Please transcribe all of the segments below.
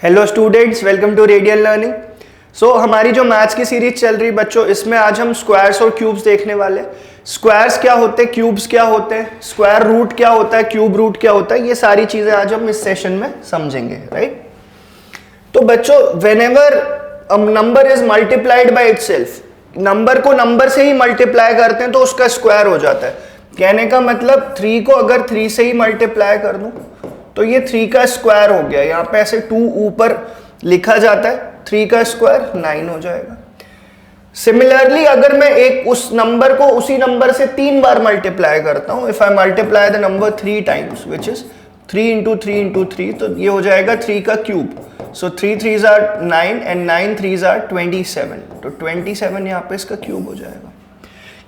Hello students, welcome to radial learning. So हमारी जो maths की सीरीज चल रही बच्चों, इसमें आज हम स्क्वायर्स और क्यूब्स देखने वाले हैं। स्क्वायर्स क्या होते हैं, क्यूब्स क्या होते हैं, स्क्वायर रूट क्या होता है, क्यूब रूट क्या होता है, ये सारी चीजें आज हम इस सेशन में समझेंगे, राइट। तो बच्चों, whenever a number is multiplied by itself, number को नंबर से ही मल्टीप्लाई करते हैं तो उसका स्क्वायर हो जाता है। कहने का मतलब 3 को अगर 3 से ही मल्टीप्लाई कर दूं तो ये 3 का स्क्वायर हो गया। यहाँ पे ऐसे 2 ऊपर लिखा जाता है, 3 का स्क्वायर 9 हो जाएगा। सिमिलरली अगर मैं एक उस नंबर को उसी नंबर से 3 बार मल्टीप्लाई करता हूं, if I multiply the number 3 times which is 3 into 3 into 3, तो ये हो जाएगा 3 का cube. So 3 3s are 9 and 9 3s are 27, तो 27 यहाँ पे इसका क्यूब हो जाएगा।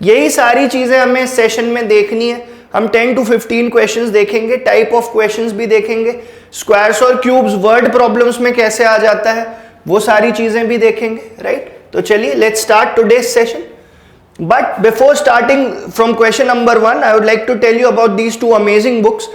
यही सारी चीजें हमें इस सेशन में देखनी है। हम 10 to 15 क्वेश्चंस देखेंगे, टाइप ऑफ क्वेश्चंस भी देखेंगे, स्क्वायर्स और क्यूब्स वर्ड प्रॉब्लम्स में कैसे आ जाता है वो सारी चीजें भी देखेंगे, राइट। तो चलिए let's start today's session. But before starting from question number 1, I would like to tell you about these 2 amazing books.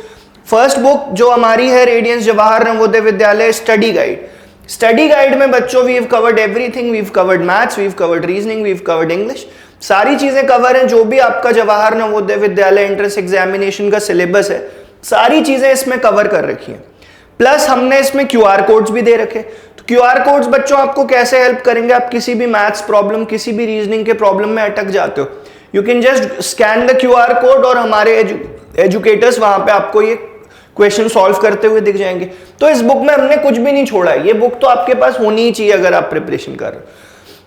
First book जो हमारी है radiance Jawahar Navodaya Vidyalaya study guide. Study guide में बच्चों we have covered everything, we have covered maths, we have covered reasoning, we have covered English, सारी चीजें cover हैं। जो भी आपका जवाहर नवोदय विद्यालय एंट्रेंस एग्जामिनेशन का सिलेबस है, सारी चीजें इसमें कवर कर रखी हैं। प्लस हमने इसमें क्यूआर कोड्स भी दे रखे। तो क्यूआर कोड्स बच्चों आपको कैसे हेल्प करेंगे, आप किसी भी मैथ्स प्रॉब्लम, किसी भी रीजनिंग के प्रॉब्लम में अटक जाते हो, you can just scan the QR code और हमारे एजुकेटर्स वहां पे आपको ये क्वेश्चन सॉल्व करते हुए दिख जाएंगे। तो इस बुक में हमने कुछ भी नहीं छोड़ा है, ये बुक तो आपके पास होनी ही चाहिए अगर आप प्रिपरेशन कर रहे हो।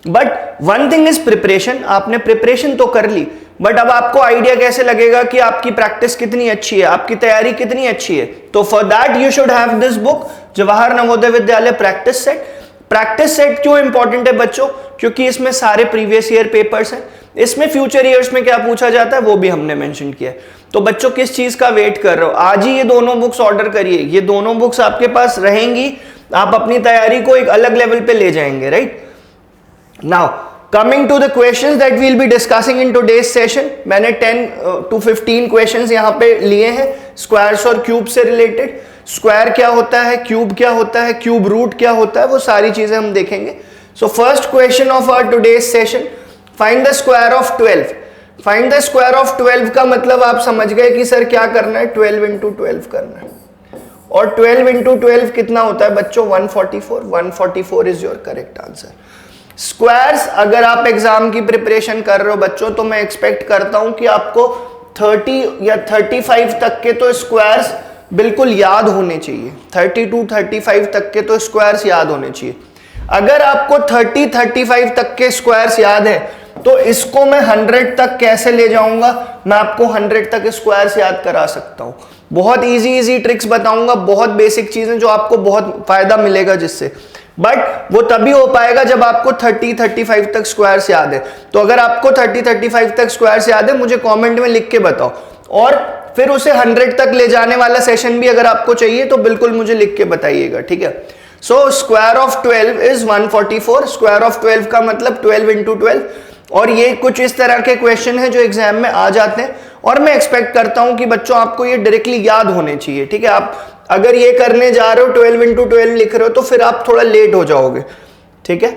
But one thing is preparation, आपने प्रिपरेशन तो कर ली, बट अब आपको आइडिया कैसे लगेगा कि आपकी प्रैक्टिस कितनी अच्छी है, आपकी तैयारी कितनी अच्छी है। तो for that you should have this book, Jawahar Navodaya Vidyalaya practice set. Practice set क्यों इंपॉर्टेंट है बच्चों, क्योंकि इसमें सारे प्रीवियस ईयर पेपर्स हैं। इसमें फ्यूचर ईयर्स में क्या पूछा जाता है वो भी हमने मेंशन किया है। तो बच्चों किस चीज का वेट कर रहे हो, आज ही ये दोनों बुक्स ऑर्डर करिए। ये दोनों बुक्स आपके पास रहेंगी, आप अपनी तैयारी को एक अलग लेवल पे ले जाएंगे, right. Now coming to the questions that we will be discussing in today's session, मैंने 10 to 15 क्वेश्चंस यहाँ पे लिए हैं स्क्वायर्स और क्यूब से रिलेटेड। स्क्वायर क्या होता है, क्यूब क्या होता है, क्यूब रूट क्या होता है, वो सारी चीजें हम देखेंगे। So first question of our today's session, find the square of 12। Find the square of 12 का मतलब आप समझ गए कि सर क्या करना है, 12 इंटू 12 करना है। और 12 इंटू 12 कितना होता है बच्चों, 144। 144 is your correct answer. Squares अगर आप एग्जाम की प्रिपरेशन कर रहे हो बच्चों, तो मैं एक्सपेक्ट करता हूं कि आपको 30 या 35 तक के तो स्क्वायर्स बिल्कुल याद होने चाहिए। 30 to 35 तक के तो स्क्वायर्स याद होने चाहिए। अगर आपको 30-35 तक के स्क्वायर्स याद है तो इसको मैं 100 तक कैसे ले जाऊंगा, मैं आपको 100 तक स्क्वायर्स याद करा सकता हूं। बहुत इजी ट्रिक्स बताऊंगा, बहुत बेसिक चीजें जो आपको बहुत फायदा मिलेगा जिससे, बट वो तभी हो पाएगा जब आपको 30-35 तक स्क्वायर्स याद है। तो अगर आपको 30-35 तक स्क्वायर्स याद है, मुझे कमेंट में लिख के बताओ। और फिर उसे 100 तक ले जाने वाला सेशन भी अगर आपको चाहिए तो बिल्कुल मुझे लिख के बताइएगा, ठीक है। So square of 12 is 144। Square of 12 का मतलब 12 इंटू 12। और ये कुछ इस तरह के क्वेश्चन है जो एग्जाम में आ जाते हैं, और मैं एक्सपेक्ट करता हूं कि बच्चों आपको ये डायरेक्टली याद होने चाहिए, ठीक है। आप अगर ये करने जा रहे हो 12 इंटू 12 लिख रहे हो तो फिर आप थोड़ा लेट हो जाओगे, ठीक है।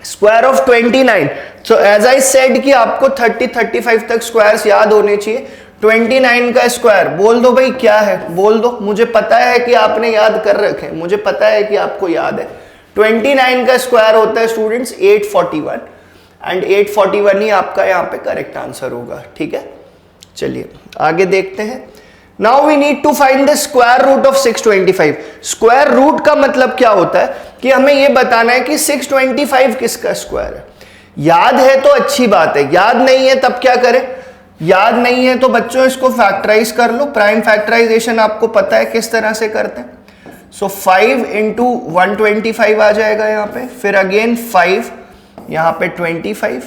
Square of 29, so as I said कि आपको 30-35 तक स्क्वायर्स याद होने चाहिए। 29 का स्क्वायर बोल दो भाई, क्या है बोल दो, मुझे पता है कि आपने याद कर रखे, मुझे पता है कि आपको याद है। 29 का स्क्वायर होता है स्टूडेंट्स 841, एंड 841 ही आपका यहाँ पे करेक्ट आंसर होगा, ठीक है। चलिए आगे देखते हैं। Now we need to find the square root of 625। Square root का मतलब क्या होता है कि हमें यह बताना है कि 625 किसका स्क्वायर है। याद है तो अच्छी बात है, याद नहीं है तब क्या करें। याद नहीं है तो बच्चों इसको फैक्टराइज कर लो। प्राइम फैक्टराइजेशन आपको पता है किस तरह से करते हैं। सो 5 इंटू 125 आ जाएगा यहाँ पे, फिर अगेन 5 यहाँ पे 25,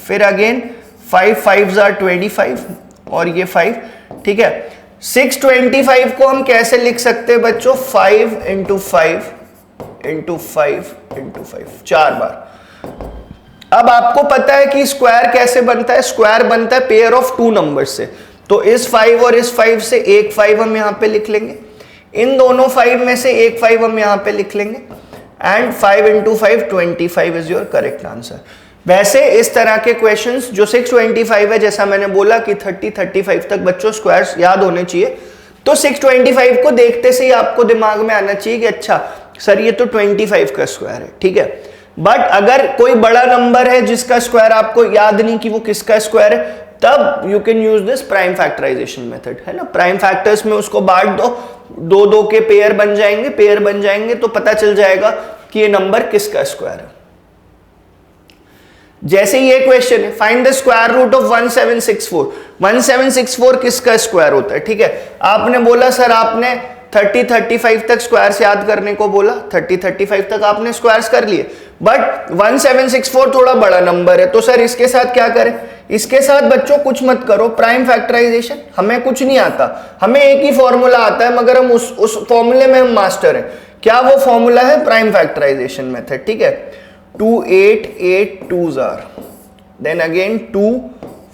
फिर अगेन 5 5s are 25 और ये 5, ठीक है। 625 को हम कैसे लिख सकते हैं बच्चों, 5 इंटू 5 इंटू 5 इंटू 5, 4 बार। अब आपको पता है कि स्क्वायर कैसे बनता है, स्क्वायर बनता है पेयर ऑफ 2 नंबर से। तो इस 5 और इस 5 से एक 5 हम यहां पे लिख लेंगे, इन दोनों 5 में से एक 5 हम यहाँ पे लिख लेंगे and 5 into 5 25 is your correct answer. वैसे इस तरह के क्वेश्चंस जो 625 है, जैसा मैंने बोला कि 30-35 तक बच्चों स्क्वायर्स याद होने चाहिए, तो 625 को देखते से ही आपको दिमाग में आना चाहिए कि अच्छा सर ये तो 25 का स्क्वायर है, ठीक है। बट अगर कोई बड़ा नंबर है जिसका स्क्वायर आपको याद नहीं कि वो किसका स्क्वायर है, तब you can use this prime factorization method, है ना। प्राइम फैक्टर्स में उसको बांट दो, दो दो के पेयर बन जाएंगे तो पता चल जाएगा कि ये नंबर किसका स्क्वायर है। जैसे ये क्वेश्चन है, find the square root of 1764। 1764 किसका स्क्वायर होता है, ठीक है। आपने बोला सर आपने 30-35 तक स्क्वायर्स याद करने को बोला, 30-35 तक आपने स्क्वायर्स कर लिए, बट 1764 थोड़ा बड़ा नंबर है, तो सर इसके साथ क्या करें। इसके साथ बच्चों कुछ मत करो, प्राइम फैक्टराइजेशन। हमें कुछ नहीं आता, हमें एक ही फॉर्मूला आता है, मगर हम उस फॉर्मूले में हम मास्टर हैं। क्या वो फॉर्मूला है, प्राइम फैक्टराइजेशन मेथड, ठीक है। 2 8 8 2s are, then again 2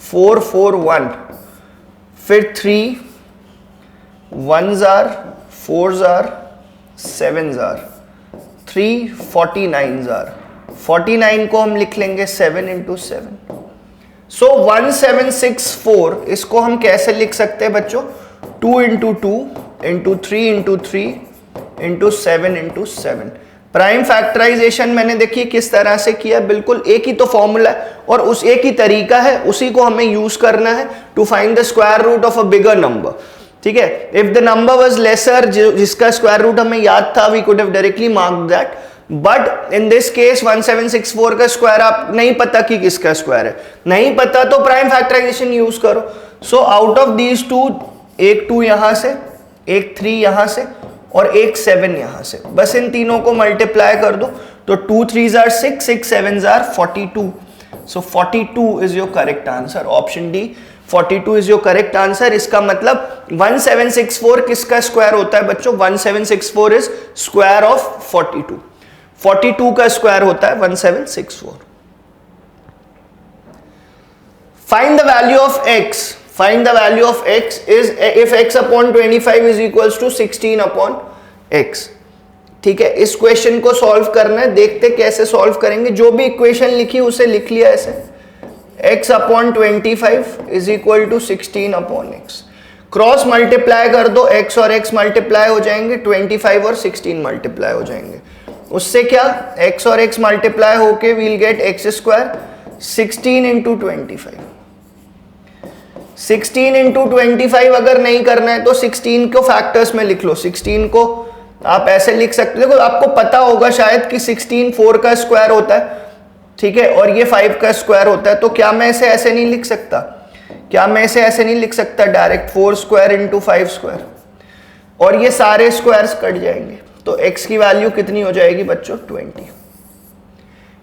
4 4 1, फिर 3 1s are, 4s are, 7s are, 3 49s are। 49 को हम लिख लेंगे 7 into 7। सो 1764 इसको हम कैसे लिख सकते हैं बच्चों, 2 into 2 into 3 into 3 into 7 into 7। Prime factorisation मैंने देखिए किस तरह से किया, बिल्कुल एक ही तो फॉर्मूला है और उस एक ही तरीका है, उसी को हमें यूज करना है to find the square root of a bigger number, ठीक है। If the number was lesser, जिसका स्क्वायर रूट हमें याद था, we could have directly marked that, but in this case 1764 का स्क्वायर आप नहीं पता कि किसका स्क्वायर है, नहीं पता तो प्राइम फैक्टराइजेशन यूज करो। So out of these two, एक 2 यहां से, एक 3 यहां से और एक 7 यहां से, बस इन तीनों को मल्टीप्लाई कर दो तो 2 3s are 6, 6 7s are 42। So 42 is your correct answer, option D 42 is your correct answer. इसका मतलब 1764 किसका स्क्वायर होता है बच्चों, 1764 इज स्क्वायर ऑफ 42। 42 का स्क्वायर होता है 1764। Find the value of x, find the value of x is if x upon 25 is equals to 16 upon x, ठीक है। इस क्वेश्चन को सॉल्व करना है, देखते कैसे सॉल्व करेंगे। जो भी इक्वेशन लिखी उसे लिख लिया ऐसे, x upon 25 is equal to 16 upon x, cross multiply कर दो, x और x मल्टीप्लाई हो जाएंगे, 25 और 16 मल्टीप्लाई हो जाएंगे, उससे क्या x और x मल्टीप्लाई होके we'll get x square 16 into 25। 16 into 25 अगर नहीं करना है तो 16 को फैक्टर्स में लिख लो। 16 को आप ऐसे लिख सकते हो, देखो आपको पता होगा शायद कि 16 4 का स्क्वायर होता है, ठीक है, और ये 5 का स्क्वायर होता है, तो क्या मैं इसे ऐसे नहीं लिख सकता, क्या मैं इसे ऐसे नहीं लिख सकता डायरेक्ट 4 स्क्वायर इंटू 5 स्क्वायर, और ये सारे स्क्वायर्स कट जाएंगे, तो x की वैल्यू कितनी हो जाएगी बच्चों, 20।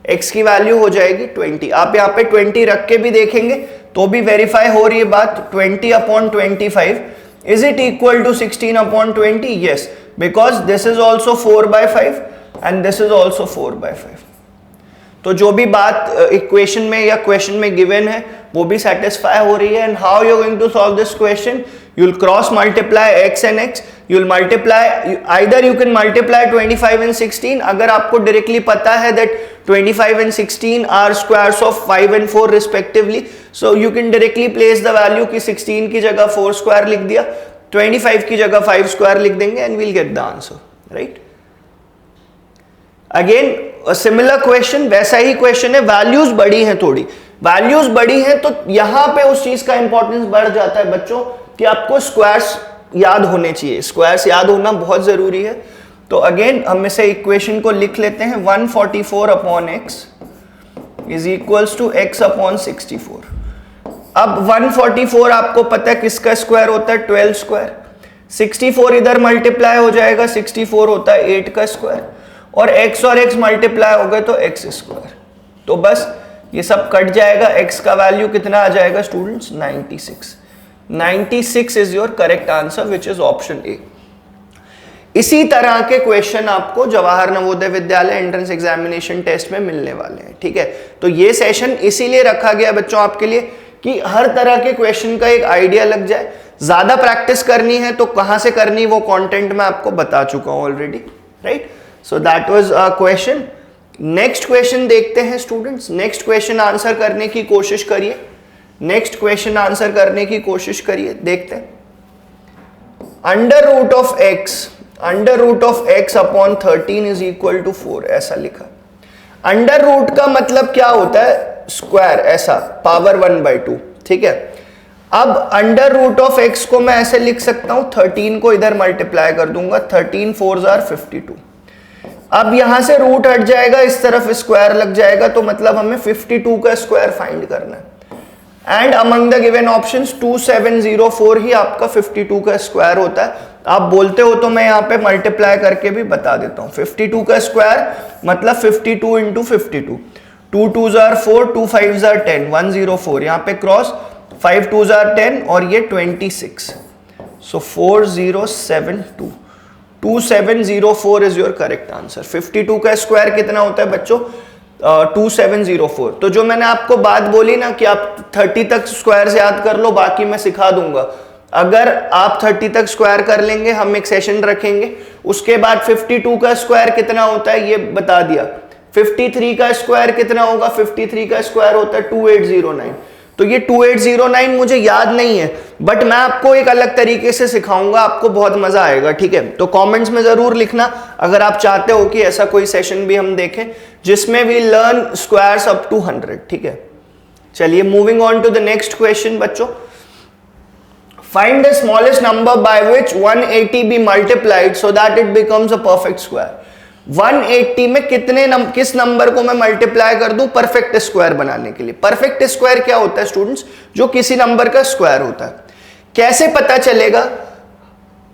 x की वैल्यू हो जाएगी 20। आप यहाँ पे 20 रख के भी देखेंगे तो भी वेरीफाई हो रही है बात। 20 upon 25 is it equal to 16 upon 20? Yes, because this is also 4/5 and this is also 4/5। तो जो भी बात इक्वेशन में या क्वेश्चन में गिवन है वो भी सेटिस्फाई हो रही है। And how you going to solve this question, you will cross multiply x and x, you will multiply, either you can multiply 25 and 16, अगर आपको डायरेक्टली पता है that 25 and 16 are squares of 5 and 4 respectively, so you can directly place the value कि 16 की जगह 4 square लिख दिया, 25 की जगह 5 स्क्वायर लिख देंगे and we'll get the answer, right? Again a similar question, वैसा ही क्वेश्चन है, वैल्यूज बड़ी हैं, थोड़ी वैल्यूज बड़ी हैं तो यहां पे उस चीज का इंपॉर्टेंस बढ़ जाता है बच्चों कि आपको स्क्वायर्स याद होने चाहिए, स्क्वायर्स याद होना बहुत जरूरी है। तो अगेन हम इसे इक्वेशन को लिख लेते हैं, 144 upon X is equals to X upon 64। अब 144 आपको पता है किसका स्क्वायर होता है, 12 स्क्वायर। 64 इधर मल्टीप्लाई हो जाएगा, 64 होता है 8 का स्क्वायर, और x और x मल्टीप्लाई हो गए तो x स्क्वायर। तो बस ये सब कट जाएगा, x का वैल्यू कितना आ जाएगा students, 96। 96 is your correct answer which is option A. इसी तरह के क्वेश्चन आपको Jawahar Navodaya Vidyalaya entrance examination test में मिलने वाले हैं, ठीक है। तो ये सेशन इसीलिए रखा गया बच्चों आपके लिए कि हर तरह के क्वेश्चन का एक आइडिया लग जाए। ज्यादा प्रैक्टिस करनी है तो कहां से करनी, वो कंटेंट मैं आपको बता चुका हूं already, right. So that was a question. Next question देखते हैं स्टूडेंट्स। नेक्स्ट क्वेश्चन आंसर करने की कोशिश करिए, नेक्स्ट क्वेश्चन आंसर करने की कोशिश करिए। देखते हैं, under root of x upon 13 is equal to 4, ऐसा लिखा। अंडर रूट का मतलब क्या होता है, स्क्वायर, ऐसा पावर 1/2, ठीक है। अब अंडर रूट ऑफ x को मैं ऐसे लिख सकता हूं, 13 को इधर मल्टीप्लाई कर दूंगा, 13 4 आर 52। अब यहां से रूट हट जाएगा, इस तरफ स्क्वायर लग जाएगा, तो मतलब हमें 52 का स्क्वायर फाइंड करना है। And among the given options 2704 ही आपका 52 का स्क्वायर होता है। आप बोलते हो तो मैं यहाँ पे मल्टीप्लाई करके भी बता देता हूँ। 52 का स्क्वायर मतलब 52 into 52, 2 2s are 4, 2 5s are 10, 104, यहाँ पे क्रॉस, 5 2s are 10 और ये 26, सो 4072, 2704 इज योर करेक्ट आंसर। 52 का स्क्वायर कितना होता है बच्चों, 2704। तो जो मैंने आपको बात बोली ना कि आप 30 तक स्क्वायर से याद कर लो, बाकी मैं सिखा दूंगा। अगर आप 30 तक स्क्वायर कर लेंगे, हम एक सेशन रखेंगे, उसके बाद 52 का स्क्वायर कितना होता है ये बता दिया। 53 का स्क्वायर कितना होगा, 53 का स्क्वायर होता है 2809। तो ये 2809 मुझे याद नहीं है, बट मैं आपको एक अलग तरीके से सिखाऊंगा, आपको बहुत मजा आएगा, ठीक है। तो कमेंट्स में जरूर लिखना अगर आप चाहते हो कि ऐसा कोई सेशन भी हम देखें जिसमें we learn squares up to 100, ठीक है। चलिए moving on to the next question बच्चों। Find the smallest number by which 180 be multiplied so that it becomes a perfect square. 180 में किस नंबर को मैं मल्टीप्लाई कर दूं परफेक्ट स्क्वायर बनाने के लिए। परफेक्ट स्क्वायर क्या होता है स्टूडेंट्स, जो किसी नंबर का स्क्वायर होता है। कैसे पता चलेगा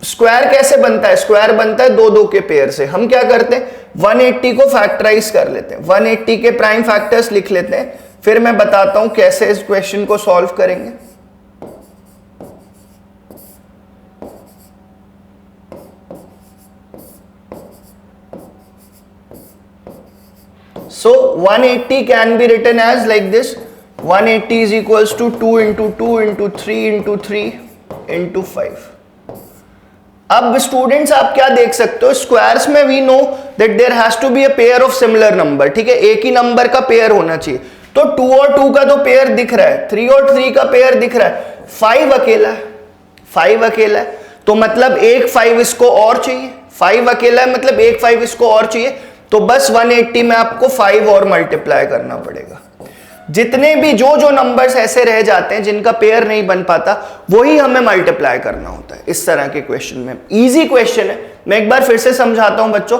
स्क्वायर कैसे बनता है, स्क्वायर बनता है दो के पेयर से। हम क्या करते हैं, 180 को फैक्टराइज कर लेते हैं, 180 के प्राइम फैक्टर्स लिख लेते हैं, फिर मैं बताता हूं कैसे इस क्वेश्चन को सॉल्व करेंगे। So 180 can be written as like this, 180 is equals to 2 into 2 into 3 into 3 into 5. अब स्टूडेंट्स आप क्या देख सकते हो, स्क्वायर्स में we know that there has to be a pair of similar number, ठीक है, एक ही नंबर का पेयर होना चाहिए। तो 2 और 2 का तो पेयर दिख रहा है, 3 और 3 का पेयर दिख रहा है, 5 अकेला है, 5 अकेला है, तो मतलब एक 5 इसको और चाहिए, 5 अकेला है मतलब एक 5 इसको और चाहिए। तो बस 180 में आपको 5 और मल्टीप्लाई करना पड़ेगा। जितने भी जो नंबर्स ऐसे रह जाते हैं जिनका पेयर नहीं बन पाता, वही हमें मल्टीप्लाई करना होता है इस तरह के क्वेश्चन में। इजी क्वेश्चन है, मैं एक बार फिर से समझाता हूं बच्चों।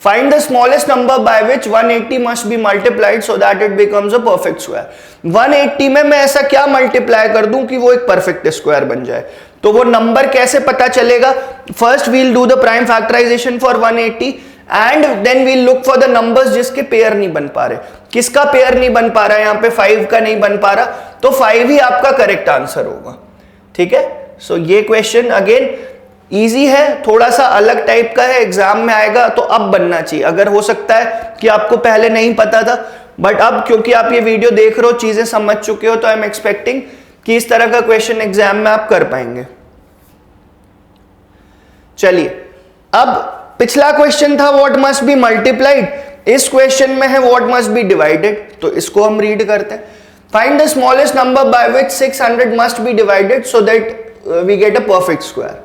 Find the smallest number by which 180 must be multiplied so that it becomes a perfect square. 180 में मैं ऐसा क्या मल्टीप्लाई कर दूं कि वो एक परफेक्ट स्क्वायर बन जाए। तो वो नंबर कैसे पता चलेगा, first we'll do the prime factorization for 180 and then we look for the numbers जिसके पेयर नहीं बन पा रहे। किसका पेयर नहीं बन पा रहा है, यहां पे 5 का नहीं बन पा रहा, तो 5 ही आपका करेक्ट आंसर होगा, ठीक है। सो ये क्वेश्चन अगेन इजी है, थोड़ा सा अलग टाइप का है, एग्जाम में आएगा तो अब बनना चाहिए। अगर हो सकता है कि आपको पहले नहीं पता था, बट अब क्योंकि आप ये वीडियो देख रहे हो, चीजें समझ चुके हो, तो आई एम एक्सपेक्टिंग कि इस तरह का क्वेश्चन एग्जाम में आप कर पाएंगे। चलिए, अब पिछला क्वेश्चन था व्हाट मस्ट बी मल्टीप्लाइड, इस क्वेश्चन में है व्हाट मस्ट बी डिवाइडेड, तो इसको हम रीड करते हैं। Find the smallest number by which 600 must be divided so that we get a perfect square.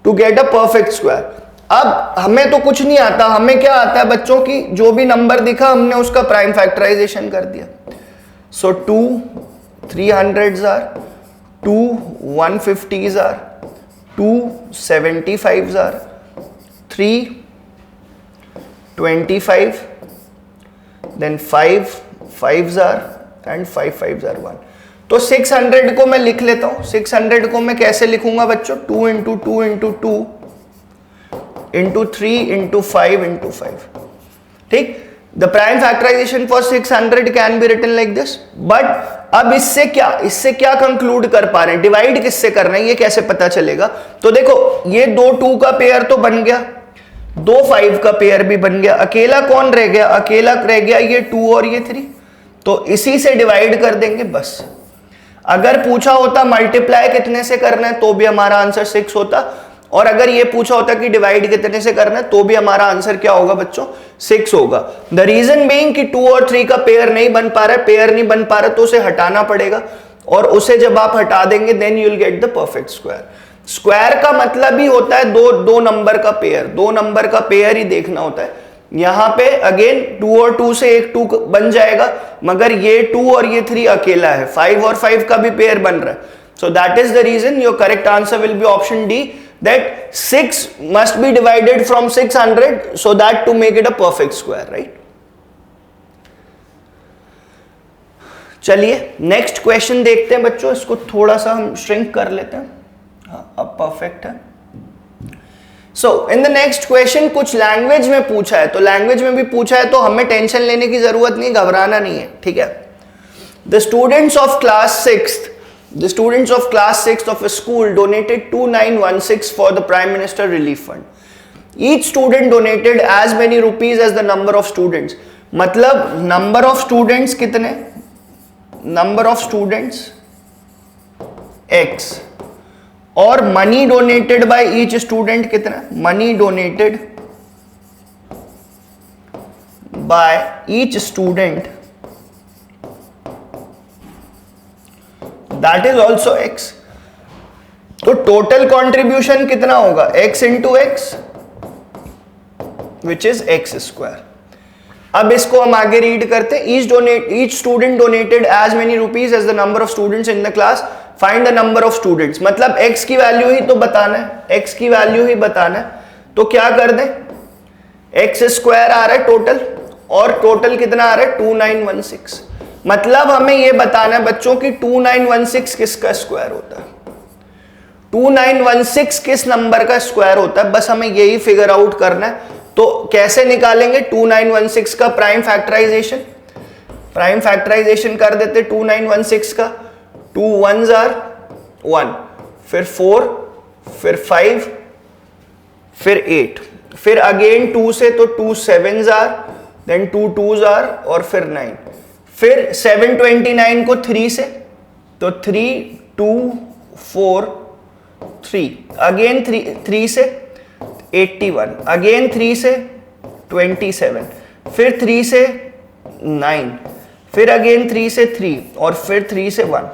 To get a perfect square, अब हमें तो कुछ नहीं आता, हमें क्या आता है बच्चों की, जो भी नंबर दिखा हमने उसका प्राइम फैक्टराइजेशन कर दिया। So 2 300s are, 2 150s are, 2 75s are, 3 25, then 5 5s are and 5 5s are 1। तो 600 को मैं लिख लेता हूं। 600 को मैं कैसे लिखूंगा बच्चों, 2 into 2 into 2 into 3 into 5 into 5, ठीक। The prime factorization for 600 can be written like this. But अब इससे क्या कंक्लूड कर पा रहे हैं, डिवाइड किससे करना है, ये कैसे पता चलेगा। तो देखो, ये 2 2 का पेयर तो बन गया, 2 5 का पेयर भी बन गया, अकेला कौन रह गया, अकेला रह गया ये 2 और ये 3, तो इसी से डिवाइड कर देंगे बस। अगर पूछा होता मल्टीप्लाई कितने से करना है तो भी हमारा आंसर 6 होता, और अगर ये पूछा होता कि डिवाइड कितने से करना है तो भी हमारा आंसर क्या होगा बच्चों, 6 होगा। द रीजन बीइंग कि 2 और 3 का पेयर नहीं बन पा रहा है, पेयर नहीं बन पा रहा तो उसे हटाना पड़ेगा, और उसे जब आप हटा देंगे then you will get the perfect square. Square का मतलब ही होता है दो नंबर का पेयर, 2 नंबर का पेयर ही देखना होता है। यहां पे अगेन 2 और 2 से एक 2 बन जाएगा, मगर ये 2 और ये 3 अकेला है, 5 और 5 का भी पेयर बन रहा है। So that is the reason your correct answer will be option D, that 6 must be divided from 600 so that to make it a perfect square, right? चलिए नेक्स्ट क्वेश्चन देखते हैं बच्चों, इसको थोड़ा सा हम श्रिंक कर लेते हैं। हाँ अब परफेक्ट है। सो इन द नेक्स्ट क्वेश्चन कुछ लैंग्वेज में पूछा है, तो लैंग्वेज में भी पूछा है तो हमें टेंशन लेने की जरूरत नहीं, घबराना नहीं है, ठीक है। The students of class 6th The students of class 6th of a school donated 2916 for the Prime Minister Relief Fund. Each student donated as many rupees as the number of students. मतलब number of students कितने? Number of students X और money donated by each student कितना? Money donated by each student that is also x. तो total contribution कितना होगा, x into X which is X square. अब इसको हम आगे रीड करते हैं। Each student donated as many rupees as the number of students in the class, find the number of students. मतलब x की वैल्यू ही तो बताना है, x की वैल्यू ही बताना है, तो क्या कर दें, एक्स स्क्वायर आ रहा है टोटल, और टोटल कितना आ रहा है 2916। मतलब हमें यह बताना है बच्चों कि 2916 किसका स्क्वायर होता है, 2916 किस नंबर का स्क्वायर होता है, बस हमें यही फिगर आउट करना है। तो कैसे निकालेंगे 2916 का प्राइम फैक्टराइजेशन, प्राइम फैक्टराइजेशन कर देते 2916 का, 2 1s are 1, फिर 4, फिर 5, फिर 8, फिर अगेन 2 से तो 2 7s are, then 2 2s are और फिर 9, फिर 729 को 3 से तो 3 2 4 3, अगेन 3 से 81, अगेन 3 से 27, फिर 3 से 9, फिर अगेन 3 से 3 और फिर 3 से 1।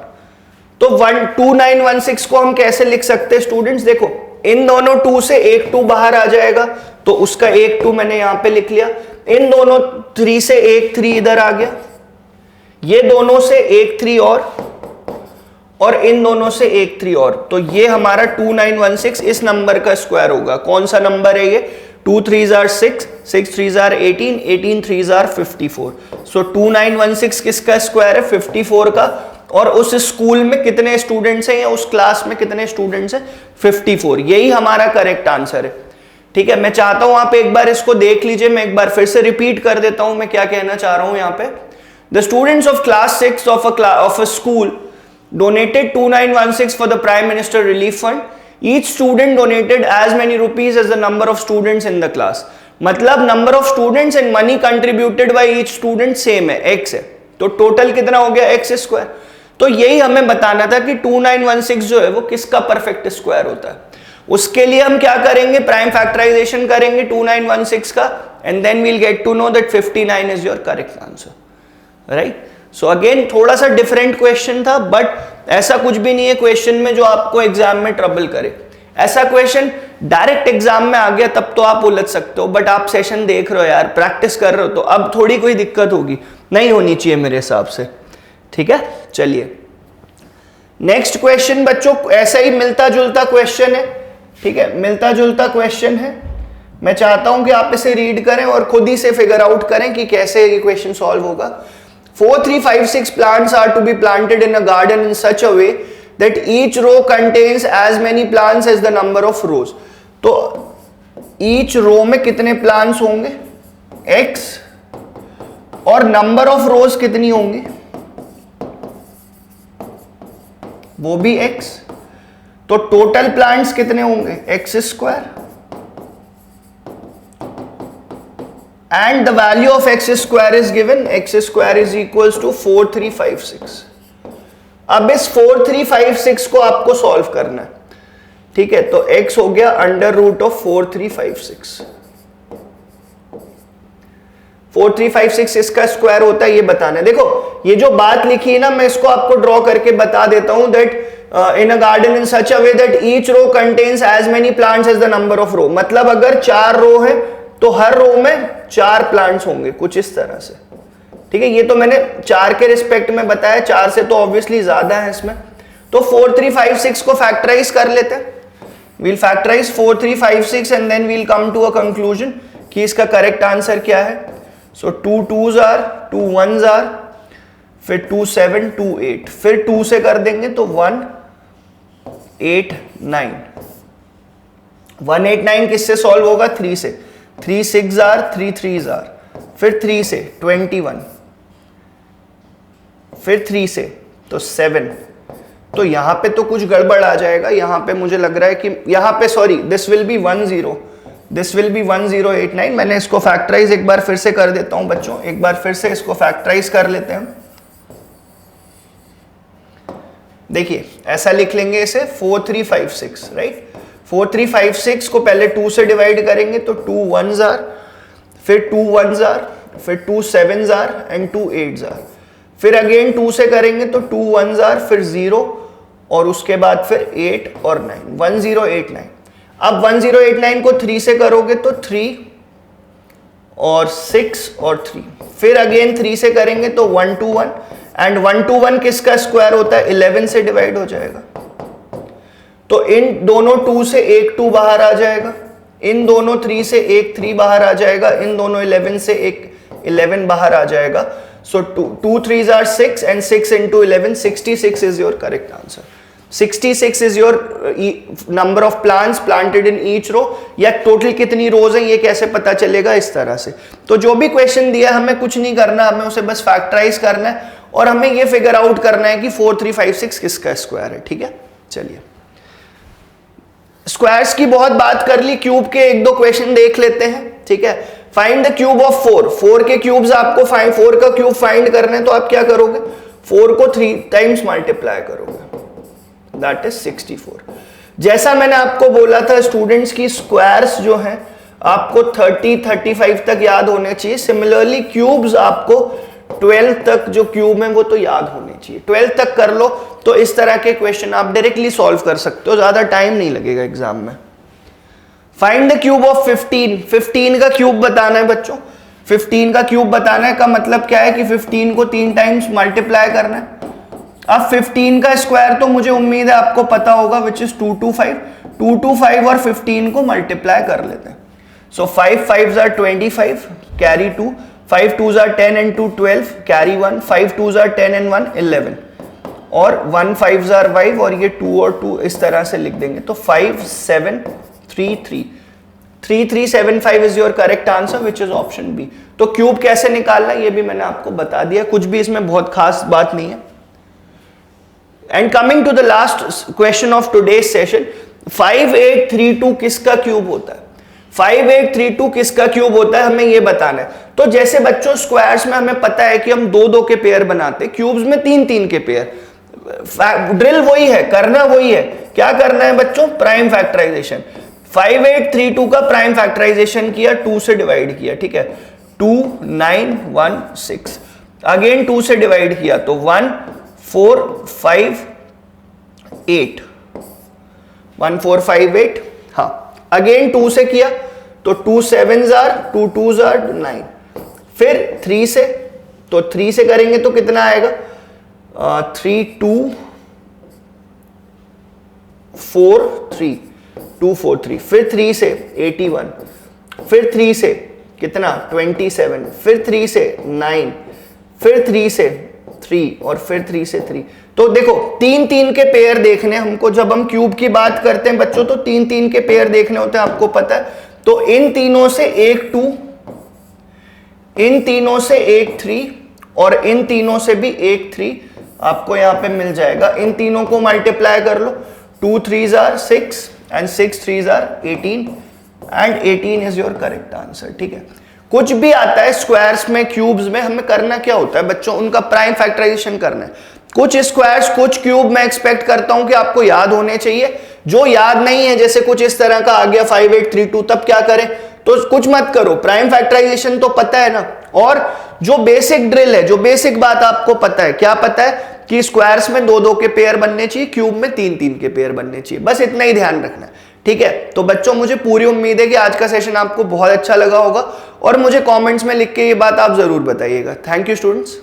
तो 2916 को हम कैसे लिख सकते हैं स्टूडेंट्स, देखो इन दोनों 2 से एक 2 बाहर आ जाएगा तो उसका एक 2 मैंने यहां पे लिख लिया, इन दोनों 3 से एक 3 इधर आ गया, ये दोनों से एक 3 और इन दोनों से एक 3 और, तो ये हमारा 2916 इस नंबर का स्क्वायर होगा। कौन सा नंबर है ये, 2 3s are 6, 6 3s are 18, 18 3s are 54। सो 2916 किसका स्क्वायर है, 54 का। और उस स्कूल में कितने स्टूडेंट्स हैं या उस क्लास में कितने स्टूडेंट्स हैं, 54। यही हमारा करेक्ट आंसर है, ठीक है। मैं चाहता हूं आप एक बार इसको देख लीजिए, मैं एक बार फिर से रिपीट कर देता हूं मैं क्या कहना चाह रहा हूं यहां पे। The students of class 6 of a school donated 2916 for the Prime Minister Relief Fund. Each student donated as many rupees as the number of students in the class. मतलब number of students and money contributed by each student same है, x है, तो total कितना हो गया x square. तो यही हमें बताना था कि 2916 जो है वो किसका परफेक्ट स्क्वायर होता है। उसके लिए हम क्या करेंगे, प्राइम फैक्टराइजेशन करेंगे 2916 का, and then we'll get to know that 59 is your correct answer, right. So again थोड़ा सा डिफरेंट क्वेश्चन था, बट ऐसा कुछ भी नहीं है क्वेश्चन में जो आपको एग्जाम में ट्रबल करे। ऐसा क्वेश्चन डायरेक्ट एग्जाम में आ गया तब तो आप उलझ सकते हो, बट आप सेशन देख रहे हो यार, प्रैक्टिस कर रहे हो, तो अब थोड़ी कोई दिक्कत होगी, नहीं होनी चाहिए मेरे हिसाब से, ठीक है। चलिए नेक्स्ट क्वेश्चन बच्चों ऐसा ही मिलता जुलता क्वेश्चन है, ठीक है, मिलता जुलता क्वेश्चन है। मैं चाहता हूं कि आप इसे रीड करें और खुद ही से फिगर आउट करें कि कैसे ये क्वेश्चन सॉल्व होगा। 4 3 5 6 plants are to be planted in a garden in such a way that each row contains as many plants as the number of rows. तो each row में कितने plants होंगे, x, और number of rows कितनी होंगी, वो भी x। तो total plants कितने होंगे, x square, and the value of x square is given, x square is equals to 4356। अब इस 4356 को आपको सॉल्व करना है, ठीक है। तो x हो गया अंडर रूट ऑफ 4356। 4356 इसका स्क्वायर होता है, ये बताना है। देखो ये जो बात लिखी है ना, मैं इसको आपको ड्रॉ करके बता देता हूं that in a garden in such a way that each row contains as many plants as the number of row। मतलब अगर 4 रो है तो हर रो में 4 प्लांट्स होंगे, कुछ इस तरह से, ठीक है। ये तो मैंने 4 के रिस्पेक्ट में बताया, 4 से तो ऑब्वियसली ज्यादा है इसमें। तो 4356 को फैक्टराइज कर लेते हैं। we'll factorize 4356 and then we'll come to a conclusion कि इसका करेक्ट आंसर क्या है। so 2 2s are 2 1s are, फिर 2 7 2 8, फिर 2 से कर देंगे तो 1 8 9। 189 किससे सॉल्व होगा? 3 से। 3 6 are 3 3s are, फिर 3 से 21, फिर 3 से तो 7। तो यहां पे तो कुछ गड़बड़ आ जाएगा, यहां पे मुझे लग रहा है कि यहां पे sorry this will be 10, this will be 1089। मैंने इसको फैक्टराइज एक बार फिर से कर देता हूं बच्चों, एक बार फिर से इसको फैक्टराइज कर लेते हैं। देखिए ऐसा लिख लेंगे इसे 4356, राइट। 4356 को पहले 2 से डिवाइड करेंगे तो 2 1s are, फिर 2 1s are, फिर 2 7s are and 2 8s are, फिर अगेन 2 से करेंगे तो 2 1s are, फिर 0 और उसके बाद फिर 8 और 9, 1089। अब 1089 को 3 से करोगे तो 3 और 6 और 3, फिर अगेन 3 से करेंगे तो 121 एंड 121 किसका स्क्वायर होता है? 11 से डिवाइड हो जाएगा। तो इन दोनों 2 से एक 2 बाहर आ जाएगा, इन दोनों 3 से एक 3 बाहर आ जाएगा, इन दोनों 11 से एक 11 बाहर आ जाएगा। सो 2 3s are 6 and 6 into 11, 66 is your correct answer। 66 is your number of plants planted in each row। या टोटल कितनी रोज है ये कैसे पता चलेगा? इस तरह से। तो जो भी क्वेश्चन दिया हमें कुछ नहीं करना, हमें उसे बस फैक्टराइज करना है और हमें ये फिगर आउट करना है कि 4356 किसका स्क्वायर है, ठीक है। चलिए स्क्वायर्स की बहुत बात कर ली, क्यूब के एक दो क्वेश्चन देख लेते हैं, ठीक है। Find the cube of 4। 4 के क्यूब्स आपको 4 का क्यूब फाइंड करना है, तो आप क्या करोगे? 4 को 3 टाइम्स मल्टीप्लाई करोगे, दैट इज 64। जैसा मैंने आपको बोला था स्टूडेंट्स की स्क्वायर्स जो हैं आपको 30 35 तक याद होने चाहिए। सिमिलरली क्यूब्स आपको 12 तक जो क्यूब है वो तो याद होने चाहिए। 12 तक कर लो तो इस तरह के क्वेश्चन आप डायरेक्टली सॉल्व कर सकते हो, ज्यादा टाइम नहीं लगेगा एग्जाम में। Find the cube of 15। 15 का क्यूब बताना है बच्चों, 15 का क्यूब बताना है का मतलब क्या है कि 15 को 3 टाइम्स मल्टीप्लाई करना है। अब 15 का स्क्वायर तो मुझे उम्मीद है आपको पता होगा, विच इज 225। 225 और 15 को मल्टीप्लाई कर लेते हैं। सो 5 5s are 25, carry 2, 5 2s are 10 and 2 12, carry 1, 5 2s are 10 and 1 11, और 1 5s are 5 और ये 2 और 2 इस तरह से लिख देंगे। तो 5 7 3 3, 3375 is your correct answer, which is option B. तो क्यूब कैसे निकालना है ये भी मैंने आपको बता दिया, कुछ भी इसमें बहुत खास बात नहीं है। And coming to the last question of today's session, 5832 किसका क्यूब होता है? 5832 किसका क्यूब होता है हमें ये बताना है। तो जैसे बच्चों स्क्वायर्स में हमें पता है कि हम 2 2 के पेयर बनाते हैं, क्यूब्स में 3 3 के पेयर। ड्रिल वही है, करना वही है। क्या करना है बच्चों? Prime factorisation. 5832 का प्राइम फैक्टराइजेशन किया, 2 से डिवाइड किया, ठीक है। 2 9 1 6, अगेन 2 से डिवाइड किया तो 1 4 5 8, 1 4 5 8, हाँ। अगेन 2 से किया तो 2 7s are 2 2s are 9, फिर 3 से, तो 3 से करेंगे तो कितना आएगा? 3 2 4 3, 2 4 3, फिर 3 से 81, फिर 3 से कितना? 27, फिर 3 से 9, फिर 3 से 3 और फिर 3 से 3। तो देखो 3 3 के पेयर देखने हमको, जब हम क्यूब की बात करते हैं बच्चों तो 3 3 के पेयर देखने होते हैं, आपको पता है। तो इन तीनों से एक 2, इन तीनों से एक 3 और इन तीनों से भी एक 3 आपको यहां पे मिल जाएगा। इन तीनों को मल्टीप्लाई कर लो, 2 3s are 6 and 6 3s are 18 and 18 is your correct answer, ठीक है। कुछ भी आता है स्क्वायर्स में, क्यूब्स में, हमें करना क्या होता है बच्चों? उनका प्राइम फैक्टराइजेशन करना है। कुछ स्क्वायर्स कुछ क्यूब मैं एक्सपेक्ट करता हूं कि आपको याद होने चाहिए, जो याद नहीं है जैसे कुछ इस तरह का आ गया 5832, तब क्या करें, तो कुछ मत करो, प्राइम फैक्टराइजेशन तो पता है ना। और जो बेसिक ड्रिल है, जो बेसिक बात आपको पता है, क्या पता है कि स्क्वायर्स में 2-2 के पेयर बनने चाहिए, क्यूब में 3-3 के पेयर बनने चाहिए, बस इतना ही ध्यान रखना है, ठीक है। तो बच्चों मुझे पूरी उम्मीद है कि आज का सेशन आपको बहुत अच्छा लगा होगा और मुझे कमेंट्स में लिख के ये बात आप जरूर बताइएगा। Thank you students.